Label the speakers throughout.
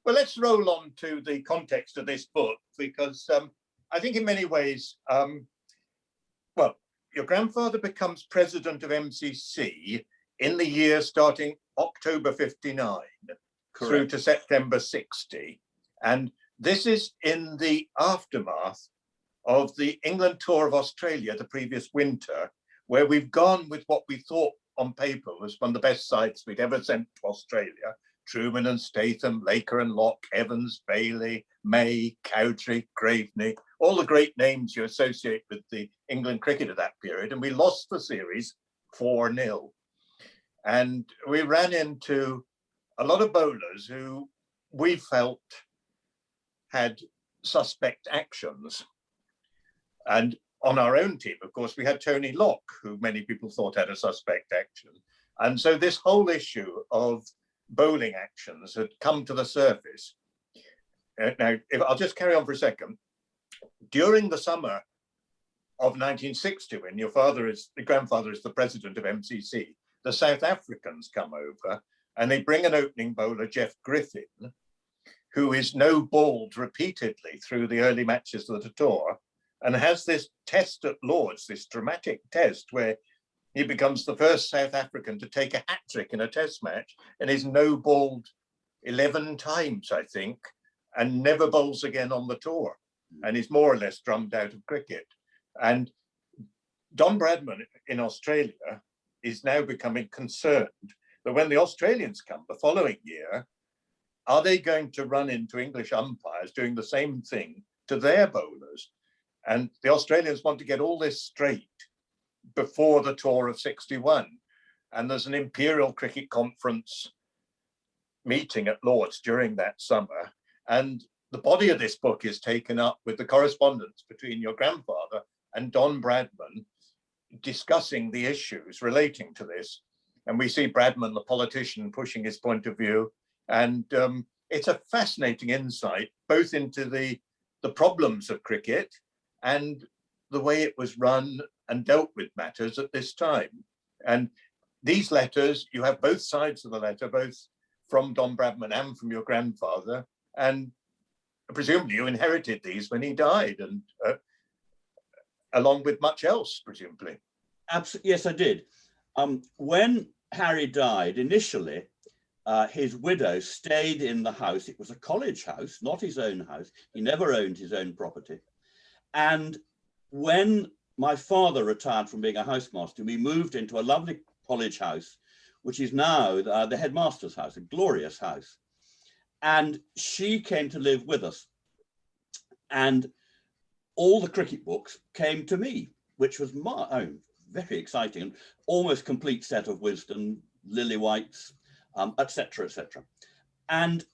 Speaker 1: Well, let's roll on to the context of this book, because I think in many ways, well, your grandfather becomes president of MCC in the year starting October 59 through to September 60. And this is in the aftermath of the England tour of Australia the previous winter, where we've gone with what we thought on paper was one of the best sites we'd ever sent to Australia. Truman and Statham, Laker and Locke, Evans, Bailey, May, Cowdrey, Graveney, all the great names you associate with the England cricket of that period. And we lost the series 4-0. And we ran into a lot of bowlers who we felt had suspect actions. And on our own team, of course, we had Tony Locke, who many people thought had a suspect action. And so this whole issue of bowling actions had come to the surface. Now, if I'll just carry on for a second. During the summer of 1960, when your grandfather is the president of MCC, the South Africans come over and they bring an opening bowler, Jeff Griffin, who is no-balled repeatedly through the early matches of the tour, and has this test at Lord's, this dramatic test where he becomes the first South African to take a hat-trick in a test match, and is no-balled 11 times, I think, and never bowls again on the tour, and is more or less drummed out of cricket. And Don Bradman in Australia is now becoming concerned that when the Australians come the following year, are they going to run into English umpires doing the same thing to their bowlers? And the Australians want to get all this straight before the tour of 61. And there's an Imperial Cricket Conference meeting at Lord's during that summer. And the body of this book is taken up with the correspondence between your grandfather and Don Bradman discussing the issues relating to this. And we see Bradman, the politician, pushing his point of view. And it's a fascinating insight, both into the problems of cricket and the way it was run and dealt with matters at this time. And these letters, you have both sides of the letter, both from Don Bradman and from your grandfather. And presumably you inherited these when he died, and along with much else, presumably.
Speaker 2: Absolutely, yes, I did. When Harry died, initially, his widow stayed in the house. It was a college house, not his own house. He never owned his own property. And when my father retired from being a housemaster, we moved into a lovely college house, which is now the headmaster's house, a glorious house. And she came to live with us. And all the cricket books came to me, which was my own, very exciting, and almost complete set of Wisdom, Lillywhites, etc., etc. And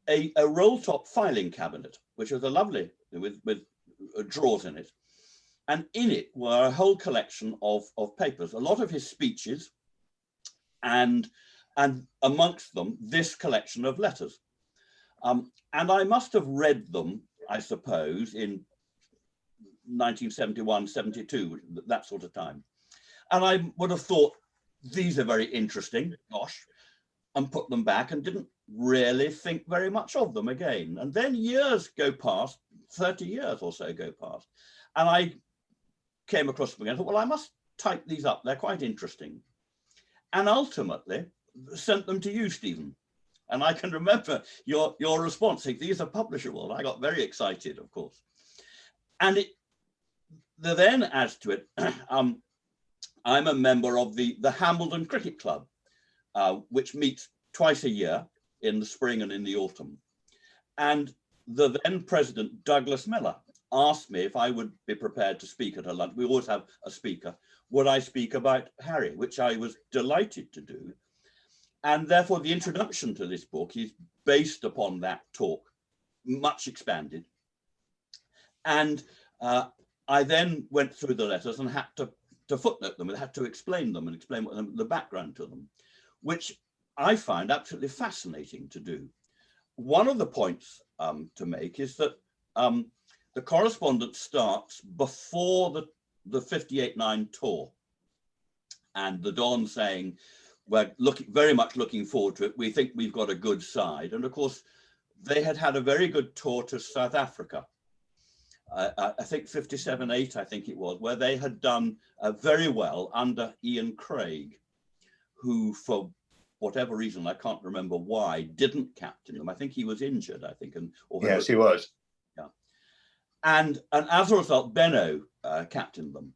Speaker 2: a roll-top filing cabinet, which was a lovely, with drawers in it. And in it were a whole collection of papers, a lot of his speeches, and amongst them, this collection of letters. And I must have read them, I suppose, in 1971, 72, that sort of time. And I would have thought, these are very interesting, gosh, and put them back and didn't really think very much of them again. And then years go past, 30 years or so go past, and I came across them again. I thought, well, I must type these up. They're quite interesting. And ultimately sent them to you, Stephen. And I can remember your response, saying, these are publishable. I got very excited, of course. And then adds to it, I'm a member of the Hambledon Cricket Club, which meets twice a year in the spring and in the autumn. And the then president, Douglas Miller, asked me if I would be prepared to speak at a lunch. We always have a speaker. Would I speak about Harry, which I was delighted to do. And therefore the introduction to this book is based upon that talk, much expanded. And I then went through the letters and had to footnote them, and had to explain them and explain the background to them, which I find absolutely fascinating to do. One of the points to make is that the correspondence starts before the 58-9 tour, and the Don saying, we're very much looking forward to it. We think we've got a good side. And of course, they had had a very good tour to South Africa. I think 57-8, I think it was, where they had done very well under Ian Craig, who, for whatever reason, I can't remember why, didn't captain them. I think he was injured, I think.
Speaker 1: Yes, he was.
Speaker 2: Yeah. And as a result, Benno captained them,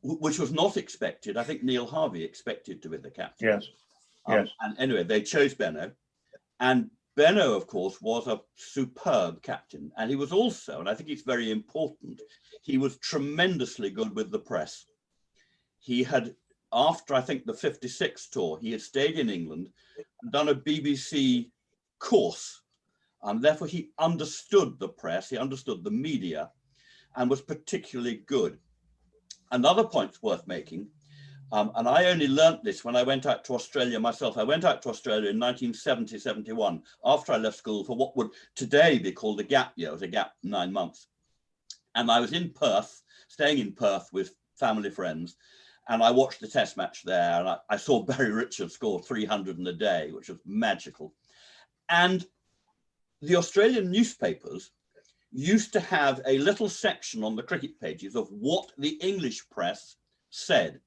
Speaker 2: which was not expected. I think Neil Harvey expected to be the captain.
Speaker 1: Yes, yes.
Speaker 2: And anyway, they chose Benno. And Benno, of course, was a superb captain. And he was also, and I think it's very important, he was tremendously good with the press. He had, after I think the 56 tour, he had stayed in England and done a BBC course. Therefore, he understood the press, he understood the media, and was particularly good. Another point worth making, and I only learnt this when I went out to Australia myself. I went out to Australia in 1970-71, after I left school for what would today be called a gap year. It was a gap 9 months. And I was in Perth, staying in Perth with family friends, and I watched the test match there, and I saw Barry Richards score 300 in a day, which was magical. And the Australian newspapers used to have a little section on the cricket pages of what the English press said.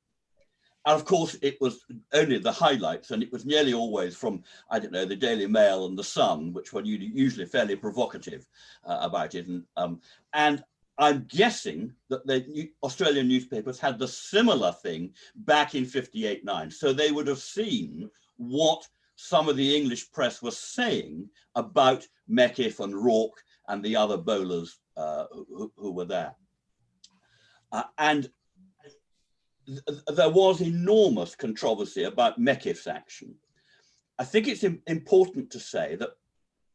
Speaker 2: And of course, it was only the highlights, and it was nearly always from, I don't know, the Daily Mail and the Sun, which were usually fairly provocative about it. And I'm guessing that the Australian newspapers had the similar thing back in 58-9. So they would have seen what some of the English press was saying about Mekif and Rourke and the other bowlers who were there. And there was enormous controversy about Mekif's action. I think it's important to say that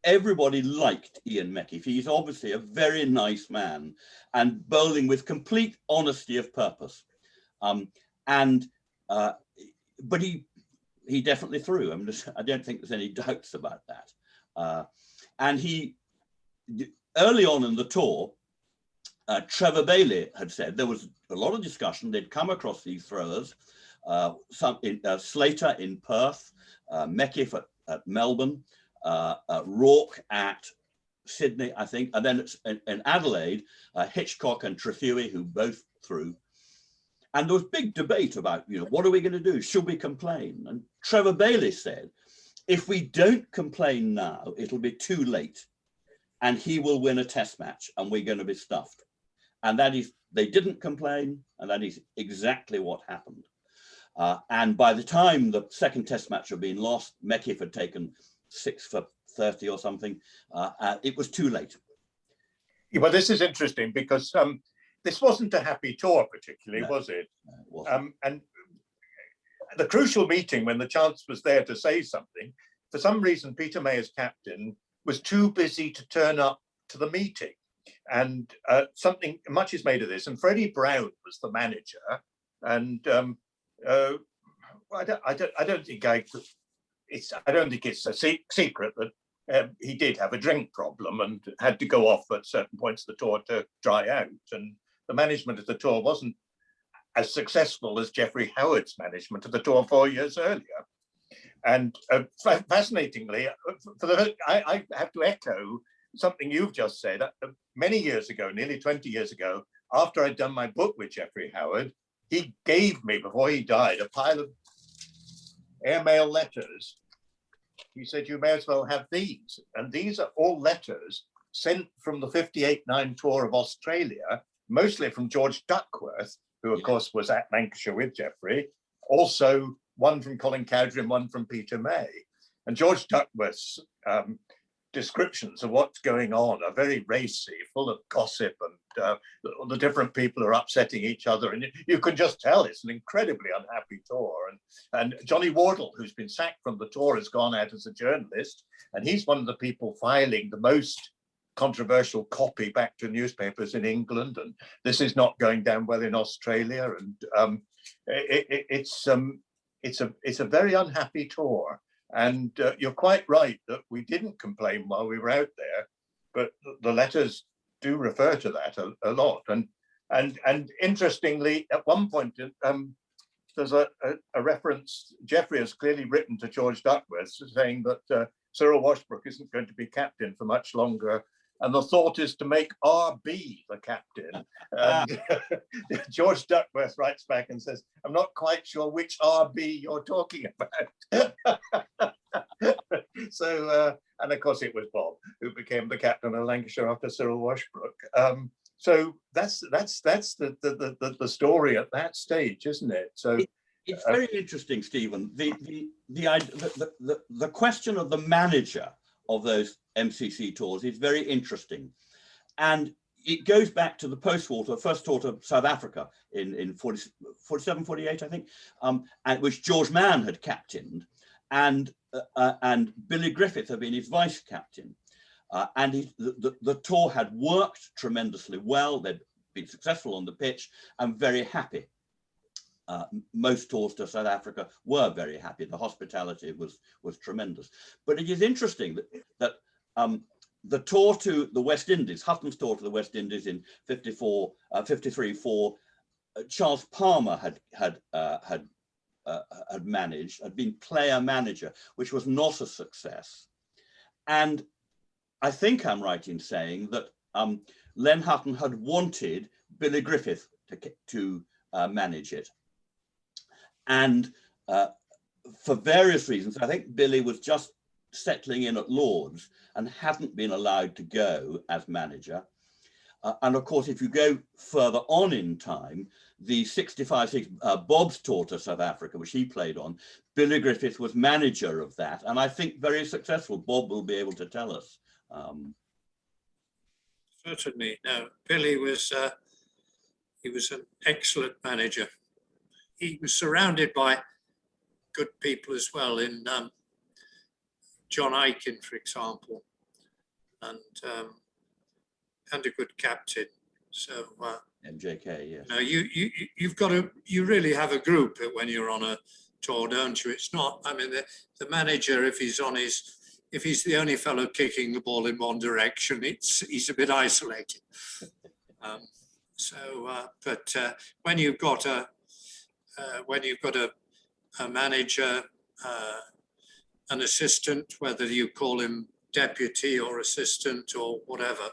Speaker 2: everybody liked Ian Mekif. He's obviously a very nice man and bowling with complete honesty of purpose. But he definitely threw. I don't think there's any doubts about that. And he, early on in the tour, Trevor Bailey had said there was a lot of discussion. They'd come across these throwers, Slater in Perth, Mekif at Melbourne, Rourke at Sydney, I think, and then in Adelaide, Hitchcock and Trethewey, who both threw. And there was big debate about, what are we going to do? Should we complain? And Trevor Bailey said, if we don't complain now, it'll be too late, and he will win a test match, and we're going to be stuffed. And that is, they didn't complain, and that is exactly what happened. And by the time the second test match had been lost, Mekif had taken 6 for 30 or something. It was too late.
Speaker 1: Yeah, well, this is interesting because this wasn't a happy tour particularly,
Speaker 2: No,
Speaker 1: was it?
Speaker 2: No, it wasn't.
Speaker 1: And the crucial meeting when the chance was there to say something, for some reason, Peter May as captain was too busy to turn up to the meeting. And something much is made of this. And Freddie Brown was the manager. And I don't think it's a secret that he did have a drink problem and had to go off at certain points of the tour to dry out. And the management of the tour wasn't as successful as Geoffrey Howard's management of the tour 4 years earlier. And fascinatingly, I have to echo something you've just said. Many years ago, nearly 20 years ago, after I'd done my book with Geoffrey Howard, he gave me, before he died, a pile of airmail letters. He said, you may as well have these. And these are all letters sent from the 58-9 tour of Australia, mostly from George Duckworth, who of course was at Lancashire with Geoffrey, also one from Colin Cowdrey and one from Peter May. And George Duckworth's descriptions of what's going on are very racy, full of gossip, and the different people are upsetting each other. And you can just tell it's an incredibly unhappy tour. And Johnny Wardle, who's been sacked from the tour, has gone out as a journalist. And he's one of the people filing the most controversial copy back to newspapers in England. And this is not going down well in Australia. And it's a very unhappy tour. And you're quite right that we didn't complain while we were out there, but the letters do refer to that a lot. And interestingly, at one point, there's a reference. Geoffrey has clearly written to George Duckworth saying that Cyril Washbrook isn't going to be captain for much longer. And the thought is to make RB the captain. And George Duckworth writes back and says, I'm not quite sure which RB you're talking about. So, and of course it was Bob who became the captain of Lancashire after Cyril Washbrook. So that's the story at that stage, isn't it? So
Speaker 2: it's very interesting, Stephen. The question of the manager of those MCC tours is very interesting, and it goes back to the post-war tour, first tour to South Africa in 47, 48, I think, and which George Mann had captained, and Billy Griffith had been his vice captain. And the tour had worked tremendously well. They'd been successful on the pitch and very happy. Most tours to South Africa were very happy. The hospitality was tremendous. But it is interesting that the tour to the West Indies, Hutton's tour to the West Indies in 53, Charles Palmer had managed, had been player manager, which was not a success. And I think I'm right in saying that Len Hutton had wanted Billy Griffith to manage it. And for various reasons, I think Billy was just settling in at Lord's and hadn't been allowed to go as manager. And of course, if you go further on in time, the 65-6 Bob's tour to South Africa, which he played on, Billy Griffith was manager of that, and I think very successful. Bob will be able to tell us.
Speaker 3: Certainly, no. Billy was he was an excellent manager. He was surrounded by good people as well, in John Aiken, for example, and a good captain. So
Speaker 2: MJK, yes.
Speaker 3: no, you've got to, you really have a group when you're on a tour, don't you? It's not, I mean, the manager, if he's the only fellow kicking the ball in one direction, he's a bit isolated. But when you've got a manager, an assistant, whether you call him deputy or assistant or whatever,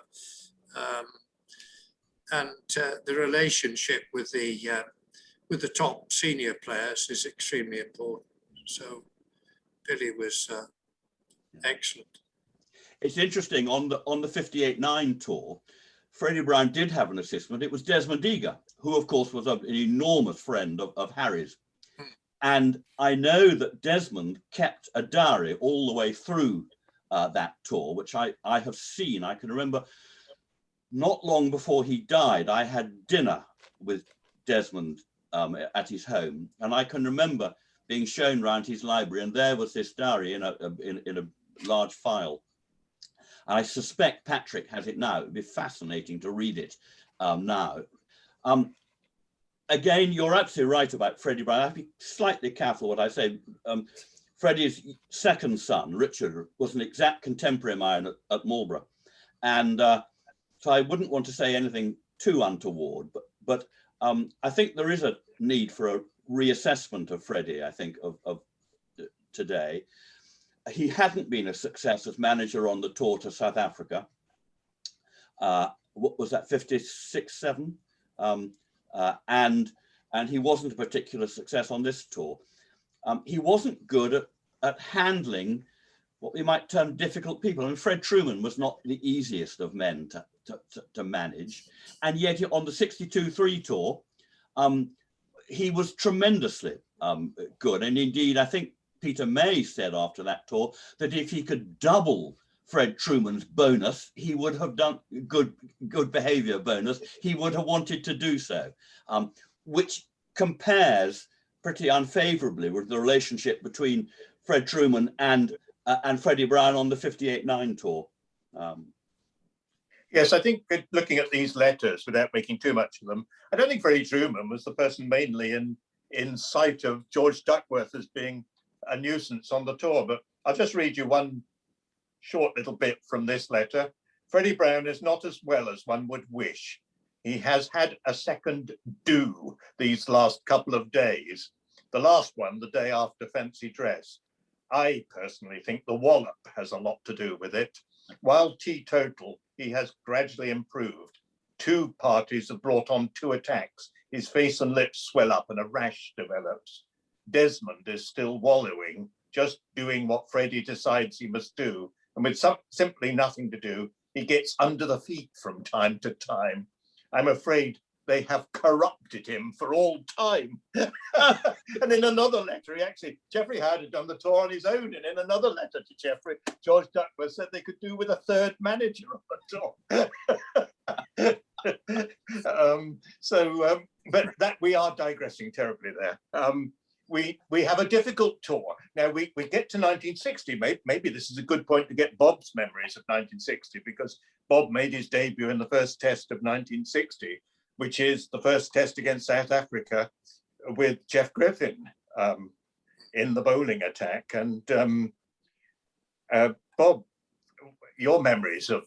Speaker 3: and the relationship with the top senior players is extremely important. So Billy was excellent.
Speaker 2: It's interesting, on the 58-9 tour, Freddie Brown did have an assistant. It was Desmond Eager, who of course was an enormous friend of Harry's. And I know that Desmond kept a diary all the way through that tour, which I have seen. I can remember not long before he died, I had dinner with Desmond at his home, and I can remember being shown around his library, and there was this diary in a large file. I suspect Patrick has it now. It would be fascinating to read it now. Again, you're absolutely right about Freddie Brown. I have to be slightly careful what I say. Freddie's second son, Richard, was an exact contemporary of mine at Marlborough. And so I wouldn't want to say anything too untoward, but I think there is a need for a reassessment of Freddie, I think, of today. He hadn't been a success as manager on the tour to South Africa. What was that, 56-7? And he wasn't a particular success on this tour. He wasn't good at handling what we might term difficult people. And Fred Truman was not the easiest of men to manage. And yet on the 62-3 tour, he was tremendously good. And indeed, I think Peter May said after that tour that if he could double Fred Truman's bonus, he would have done good behavior bonus. He would have wanted to do so, which compares pretty unfavorably with the relationship between Fred Truman and Freddie Brown on the 58-9 tour.
Speaker 1: Yes, I think looking at these letters without making too much of them, I don't think Freddie Truman was the person mainly in sight of George Duckworth as being a nuisance on the tour. But I'll just read you one short little bit from this letter. Freddie Brown is not as well as one would wish. He has had a second do these last couple of days. The last one, the day after fancy dress. I personally think the wallop has a lot to do with it. While teetotal, he has gradually improved. 2 parties have brought on 2 attacks. His face and lips swell up and a rash develops. Desmond is still wallowing, just doing what Freddie decides he must do. And with simply nothing to do, he gets under the feet from time to time. I'm afraid they have corrupted him for all time. And in another letter, Geoffrey Howard had done the tour on his own. And in another letter to Geoffrey, George Duckworth said they could do with a 3rd manager on the tour. But that we are digressing terribly there. We have a difficult tour. Now we get to 1960. Maybe this is a good point to get Bob's memories of 1960, because Bob made his debut in the first test of 1960, which is the first test against South Africa with Jeff Griffin in the bowling attack. And Bob, your memories of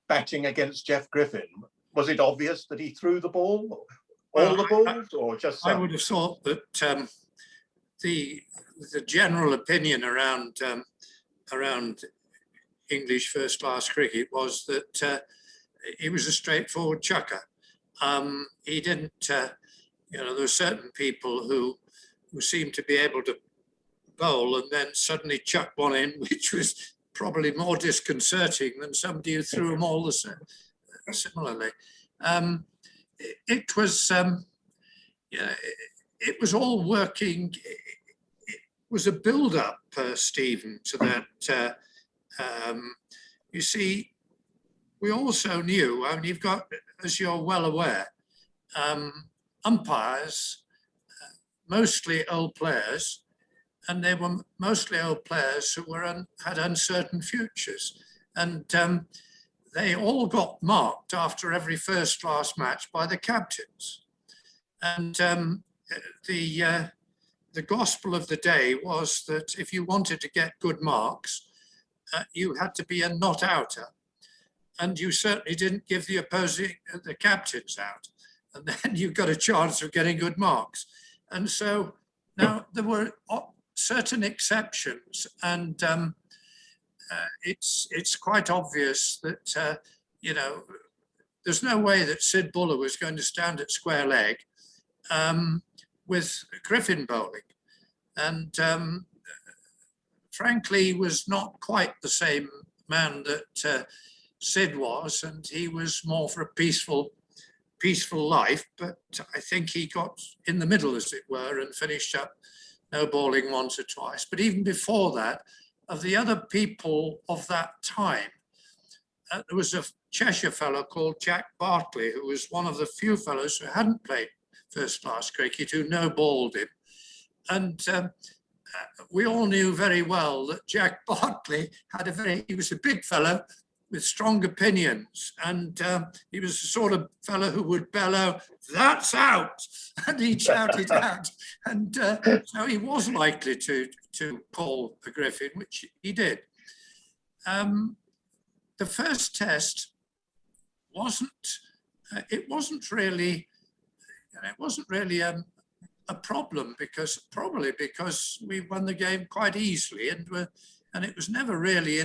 Speaker 1: batting against Jeff Griffin, was it obvious that he threw the ball, all the balls, or just some?
Speaker 3: I would have thought that the general opinion around English first-class cricket was that he was a straightforward chucker. He didn't, there were certain people who seemed to be able to bowl and then suddenly chuck one in, which was probably more disconcerting than somebody who threw them all the same. Similarly, it was it was all working. It was a build-up, Stephen, to that. You see, we also knew. I mean, you've got, as you're well aware, umpires, mostly old players, and they were mostly old players who had uncertain futures, and they all got marked after every first-class match by the captains. And the gospel of the day was that if you wanted to get good marks, you had to be a not-outer. And you certainly didn't give the captains out. And then you got a chance of getting good marks. And so now there were certain exceptions, and it's quite obvious that, there's no way that Sid Buller was going to stand at square leg with Griffin bowling. And frankly, he was not quite the same man that Sid was, and he was more for a peaceful life, but I think he got in the middle, as it were, and finished up no bowling once or twice. But even before that, of the other people of that time, there was a Cheshire fellow called Jack Bartley, who was one of the few fellows who hadn't played first-class cricket, who no-balled him. And we all knew very well that Jack Bartley he was a big fellow with strong opinions, and he was the sort of fellow who would bellow, "That's out!" and he'd shout it out. And so he was likely to call a Griffin, which he did. The first test wasn't really a problem, because we won the game quite easily, and it was never really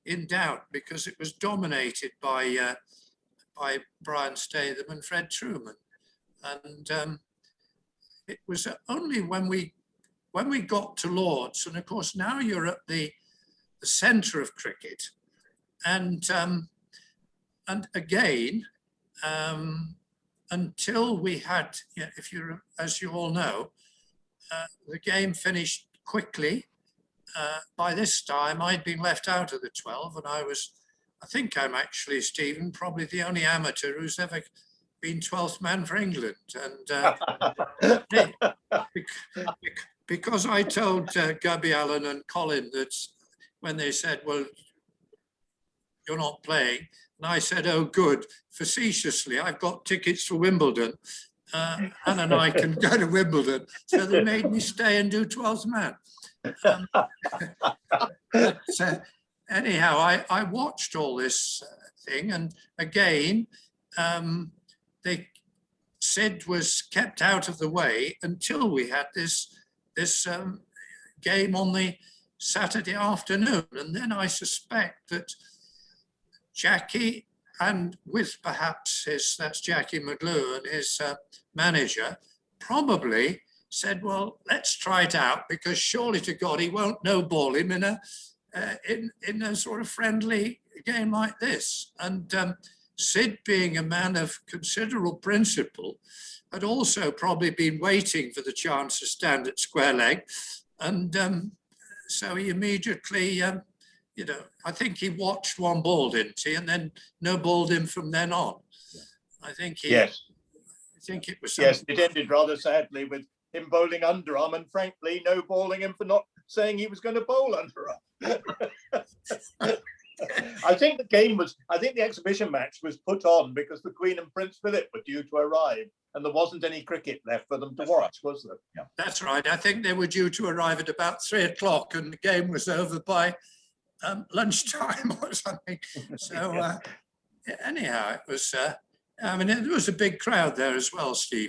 Speaker 3: in doubt, because it was dominated by Brian Statham and Fred Truman. And it was only when we got to Lords, and of course now you're at the centre of cricket, and again, until we had, as you all know, the game finished quickly. By this time, I'd been left out of the 12, and I think I'm actually, Stephen, probably the only amateur who's ever been 12th man for England. And because I told Gubby Allen and Colin that when they said, "Well, you're not playing," and I said, "Oh, good," facetiously, "I've got tickets for Wimbledon. Anne and I can go to Wimbledon." So they made me stay and do 12th man. Anyhow, I watched all this thing, and again, Sid was kept out of the way until we had this game on the Saturday afternoon. And then I suspect that Jackie, and with perhaps that's Jackie McGlew and his manager, probably said, well, let's try it out, because surely to God he won't no-ball him in a sort of friendly game like this. And Sid, being a man of considerable principle, had also probably been waiting for the chance to stand at square leg. And so he immediately, I think he watched one ball, didn't he? And then no-balled him from then on.
Speaker 2: Yeah.
Speaker 3: I think
Speaker 1: Yes.
Speaker 3: I think it was.
Speaker 1: Yes, it ended rather sadly with him bowling underarm, and frankly, no-balling him for not saying he was going to bowl underarm. I think the exhibition match was put on because the Queen and Prince Philip were due to arrive, and there wasn't any cricket left for them to watch, was there?
Speaker 2: Yeah.
Speaker 3: That's right. I think they were due to arrive at about 3 o'clock, and the game was over by lunchtime or something. So anyhow, it was. There was a big crowd there as well, Steve.